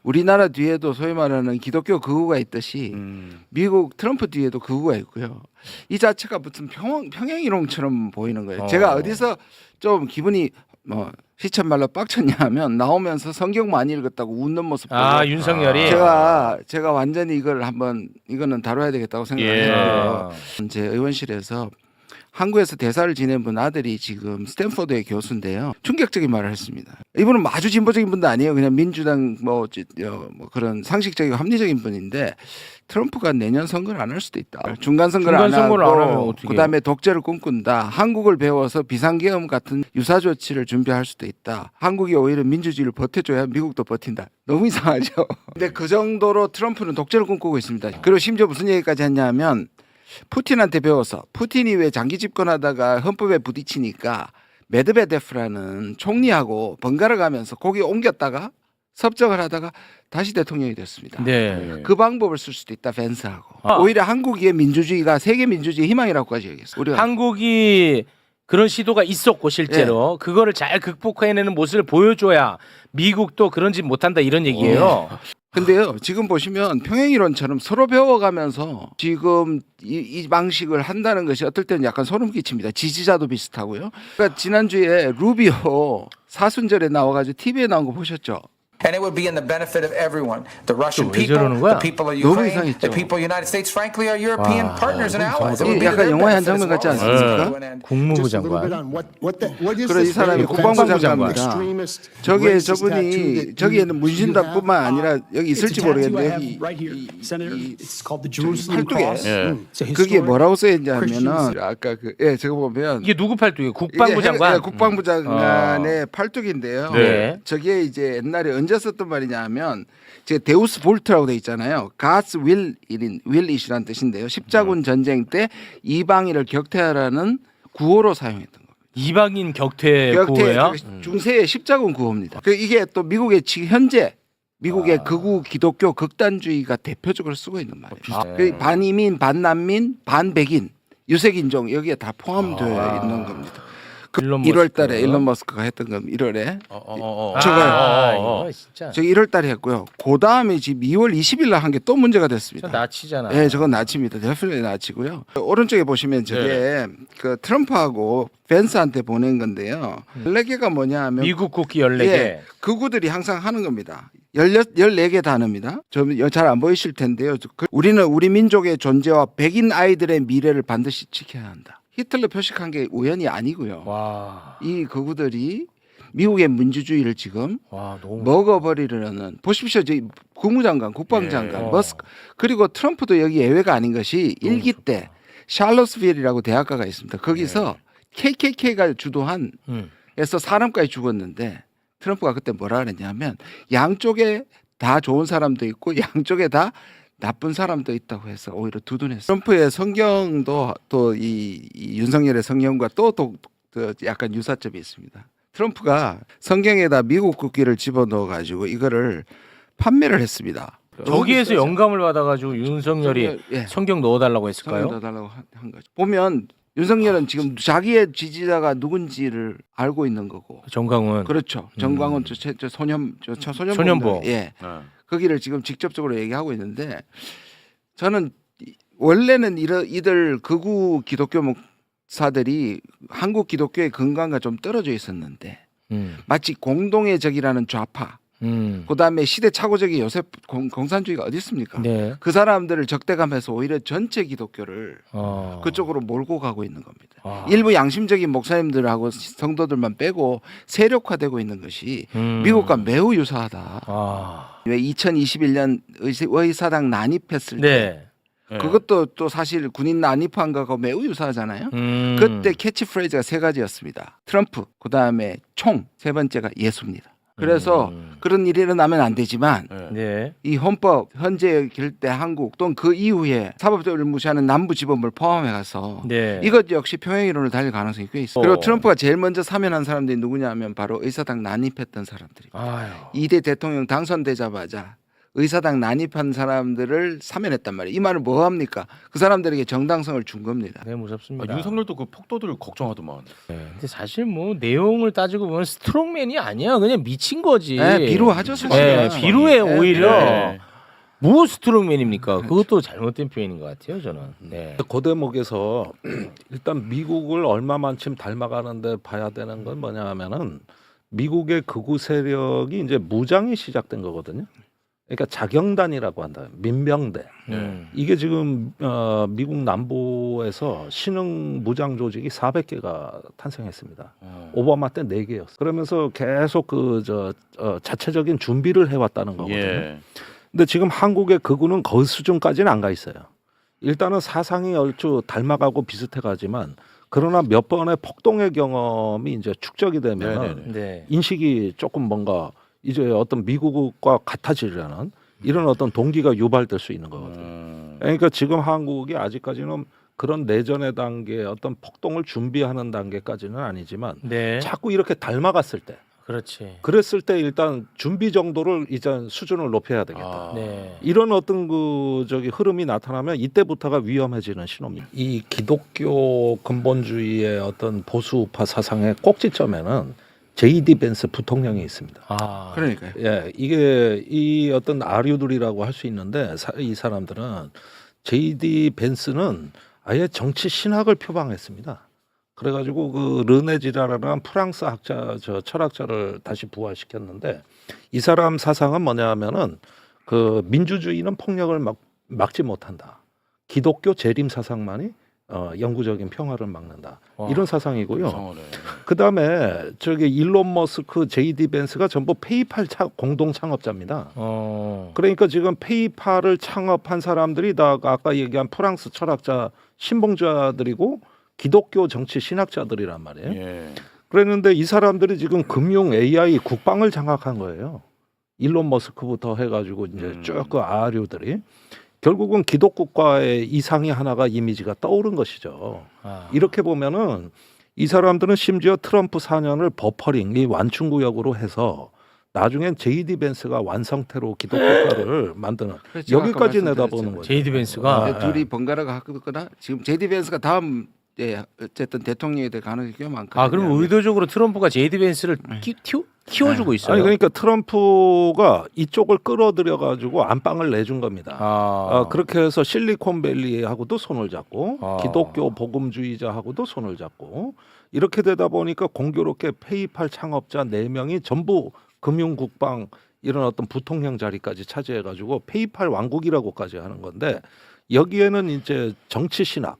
우리나라 뒤에도 소위 말하는 기독교 극우가 있듯이 미국 트럼프 뒤에도 극우가 있고요. 이 자체가 무슨 평행 이론처럼 보이는 거예요. 제가 어디서 좀 기분이 뭐 시천 말로 빡쳤냐면 나오면서 성경 많이 읽었다고 웃는 모습 보고 윤석열이 제가 완전히 이거는 다뤄야 되겠다고 생각했고요. 제 의원실에서 한국에서 대사를 지낸 분 아들이 지금 스탠포드의 교수인데요. 충격적인 말을 했습니다. 이분은 아주 진보적인 분도 아니에요. 그냥 민주당 뭐 그런 상식적이고 합리적인 분인데 트럼프가 내년 선거를 안 할 수도 있다. 중간 선거를 안 하고 그다음에 독재를 꿈꾼다. 한국을 배워서 비상계엄 같은 유사 조치를 준비할 수도 있다. 한국이 오히려 민주주의를 버텨줘야 미국도 버틴다. 너무 이상하죠. 근데 그 정도로 트럼프는 독재를 꿈꾸고 있습니다. 그리고 심지어 무슨 얘기까지 했냐면 푸틴한테 배워서 푸틴이 왜 장기 집권하다가 헌법에 부딪히니까 메드베데프라는 총리하고 번갈아 가면서 거기 옮겼다가 섭정을 하다가 다시 대통령이 됐습니다. 네. 그 방법을 쓸 수도 있다. 벤스하고. 오히려 한국의 민주주의가 세계 민주주의의 희망이라고까지 얘기했어요. 우리가 한국이 그런 시도가 있었고 실제로 그거를 잘 극복해내는 모습을 보여줘야 미국도 그런 짓 못한다 이런 얘기예요. 근데요, 지금 보시면 평행이론처럼 서로 배워가면서 지금 이 방식을 한다는 것이 어떨 때는 약간 소름 끼칩니다. 지지자도 비슷하고요. 그러니까 지난주에 루비오 사순절에 나와가지고 TV에 나온 거 보셨죠? And it would be in the benefit of everyone. The Russian 왜 people, 저러는 거야? the people of 너무 Ukraine, 이상했죠. the people of the United States, frankly, are European partners and allies. It would be to 약간 their 영화의 한 benefit as 장면 같지 well as 않습니까? to an end. 국무부 장관. 그래 이 사람이 국방부 장관입니다. 저분이 저기에는 문신답뿐만 아니라 여기 있을지 모르겠는데 여기 팔뚝에 그게 뭐라고 써있냐면은 아까 저거 보면 이게 누구 팔뚝이에요? 국방부 장관. 국방부 장관의 팔뚝인데요. 네. 저게 이제 옛날에 언제 썼던 말이냐면 제 데우스 볼트라고 돼 있잖아요. God's will it이라는 뜻인데요. 십자군 전쟁 때 이방인을 격퇴하라는 구호로 사용했던 겁니다. 이방인 격퇴 구호예요? 중세의 십자군 구호입니다. 이게 또 미국의 지금 현재 미국의 극우 기독교 극단주의가 대표적으로 쓰고 있는 말이에요. 반이민, 반난민, 반백인, 유색인종 여기에 다 포함되어 있는 겁니다. 1월 달에 일론 머스크가 했던 건 1월에 이거 진짜. 저 1월 달에 했고요. 그 다음에 지금 2월 20일 날 한 게 또 문제가 됐습니다. 나치잖아. 네, 저건 나치입니다. 데필리 나치고요. 오른쪽에 보시면 저게 그 트럼프하고 벤스한테 보낸 건데요. 14개가 뭐냐 하면 미국 국기 14개. 극우들이 항상 하는 겁니다. 14개 단어입니다. 잘 안 보이실 텐데요. 우리는 우리 민족의 존재와 백인 아이들의 미래를 반드시 지켜야 한다. 히틀러 표식한 게 우연이 아니고요. 와. 이 극우들이 미국의 민주주의를 지금 너무 먹어버리려는 보십시오. 저희 국무장관, 국방장관, 머스크 그리고 트럼프도 여기 예외가 아닌 것이 일기 때 샬롯스빌이라고 대학가가 있습니다. 거기서 KKK가 주도한 에서 사람까지 죽었는데 트럼프가 그때 뭐라 그랬냐면 양쪽에 다 좋은 사람도 있고 양쪽에 다 나쁜 사람도 있다고 해서 오히려 두둔했어요. 트럼프의 성경도 또 이 윤석열의 성경과 또 약간 유사점이 있습니다. 트럼프가 성경에다 미국 국기를 집어넣어 가지고 이거를 판매를 했습니다. 저기에서 영감을 받아가지고 윤석열이 성경 넣어달라고 했을까요? 성경 넣어달라고 한 거죠. 보면 윤석열은 지금 자기의 지지자가 누군지를 알고 있는 거고. 정강훈. 그렇죠. 정광훈 소년보. 예. 거기를 지금 직접적으로 얘기하고 있는데 저는 원래는 이들 극우 기독교 목사들이 한국 기독교의 근간과 좀 떨어져 있었는데 마치 공동의 적이라는 좌파 그다음에 시대착오적인 요새 공산주의가 어디 있습니까? 네. 그 사람들을 적대감해서 오히려 전체 기독교를 그쪽으로 몰고 가고 있는 겁니다. 일부 양심적인 목사님들하고 성도들만 빼고 세력화되고 있는 것이 미국과 매우 유사하다. 왜 2021년 의사당 난입했을 때 그것도 또 사실 군인 난입한 거하고 매우 유사하잖아요. 그때 캐치프레이즈가 3가지였습니다. 트럼프, 그다음에 총, 3번째가 예수입니다. 그래서 그런 일이 일어나면 안 되지만 이 헌법 현재 결대 한국 또는 그 이후에 사법적으로 무시하는 남부지법을 포함해 가서 이것 역시 평행이론을 달릴 가능성이 꽤 있어요. 그리고 트럼프가 제일 먼저 사면한 사람들이 누구냐 하면 바로 의사당 난입했던 사람들입니다. 2대 대통령 당선되자마자 의사당 난입한 사람들을 사면했단 말이에요. 이 말은 뭐 합니까? 그 사람들에게 정당성을 준 겁니다. 네, 무섭습니다. 윤석열도 그 폭도들 걱정하더만. 네, 근데 사실 뭐 내용을 따지고 보면 스트롱맨이 아니야. 그냥 미친 거지. 네, 비루하죠, 사실. 네, 비루해 네, 오히려. 네. 뭐 스트롱맨입니까? 그것도 잘못된 표현인 것 같아요, 저는. 네. 그 대목에서 일단 미국을 얼마만큼 닮아가는데 봐야 되는 건 뭐냐 하면은 미국의 극우 세력이 이제 무장이 시작된 거거든요. 그러니까 자경단이라고 한다. 민병대. 이게 지금 미국 남부에서 신흥 무장 조직이 400개가 탄생했습니다. 오바마 때 4개였어요. 그러면서 계속 자체적인 준비를 해왔다는 거거든요. 예. 근데 지금 한국의 극우는 그 수준까지는 안 가 있어요. 일단은 사상이 얼추 닮아가고 비슷해가지만 그러나 몇 번의 폭동의 경험이 이제 축적이 되면 네네네. 네. 인식이 조금 뭔가 이제 어떤 미국과 같아지려는 이런 어떤 동기가 유발될 수 있는 거거든요. 그러니까 지금 한국이 아직까지는 그런 내전의 단계 어떤 폭동을 준비하는 단계까지는 아니지만 네. 자꾸 이렇게 닮아갔을 때 그렇지. 그랬을 때 일단 준비 정도를 이제 수준을 높여야 되겠다. 아. 네. 이런 어떤 흐름이 나타나면 이때부터가 위험해지는 신호입니다. 이 기독교 근본주의의 어떤 보수파 사상의 꼭지점에는 J.D. 벤스 부통령이 있습니다. 아. 그러니까요. 예, 이게 이 어떤 아류들이라고 할 수 있는데 이 사람들은 J.D. 벤스는 아예 정치 신학을 표방했습니다. 그래가지고 그 르네지라라는 프랑스 철학자를 다시 부활시켰는데 이 사람 사상은 뭐냐면은 그 민주주의는 폭력을 막지 못한다. 기독교 재림 사상만이 영구적인 평화를 막는다. 와. 이런 사상이고요. 성원에. 그 다음에 일론 머스크, J.D. 벤스가 전부 페이팔 공동 창업자입니다. 그러니까 지금 페이팔을 창업한 사람들이 다 아까 얘기한 프랑스 철학자 신봉자들이고 기독교 정치 신학자들이란 말이에요. 예. 그랬는데 이 사람들이 지금 금융 AI 국방을 장악한 거예요. 일론 머스크부터 해가지고 이제 쭉 그 아류들이 결국은 기독국가의 이상이 하나가 이미지가 떠오른 것이죠. 아. 이렇게 보면은 이 사람들은 심지어 트럼프 4년을 버퍼링, 이 완충구역으로 해서 나중엔 J.D. 벤스가 완성태로 기독국가를 만드는 그렇죠. 여기까지 아까 내다보는 거죠. J.D. 벤스가 이제 둘이 번갈아가 하거나 지금 J.D. 벤스가 다음 어쨌든 대통령이 될 가능성이 꽤 많거든요. 아, 그럼 의도적으로 트럼프가 J.D. 벤스를 키워주고 있어요. 아니 그러니까 트럼프가 이쪽을 끌어들여 가지고 안방을 내준 겁니다. 그렇게 해서 실리콘밸리하고도 손을 잡고 아. 기독교 복음주의자하고도 손을 잡고 이렇게 되다 보니까 공교롭게 페이팔 창업자 4명이 전부 금융국방 이런 어떤 부통령 자리까지 차지해 가지고 페이팔 왕국이라고까지 하는 건데 여기에는 이제 정치 신학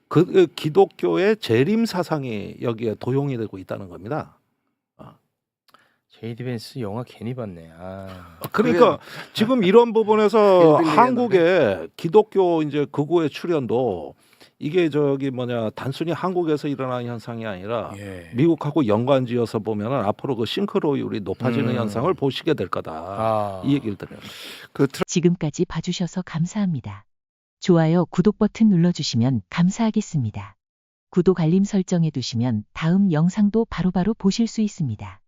그 기독교의 재림 사상이 여기에 도용이 되고 있다는 겁니다. J.D. 벤스 영화 괜히 봤네. 아. 그러니까 지금 이런 부분에서 빌빌리 한국의 기독교 이제 극우의 출현도 이게 단순히 한국에서 일어나는 현상이 아니라 예. 미국하고 연관지어서 보면은 앞으로 그 싱크로율이 높아지는 현상을 보시게 될 거다. 아. 이 얘기를 드려요. 지금까지 봐주셔서 감사합니다. 좋아요, 구독 버튼 눌러주시면 감사하겠습니다. 구독 알림 설정해 두시면 다음 영상도 바로바로 보실 수 있습니다.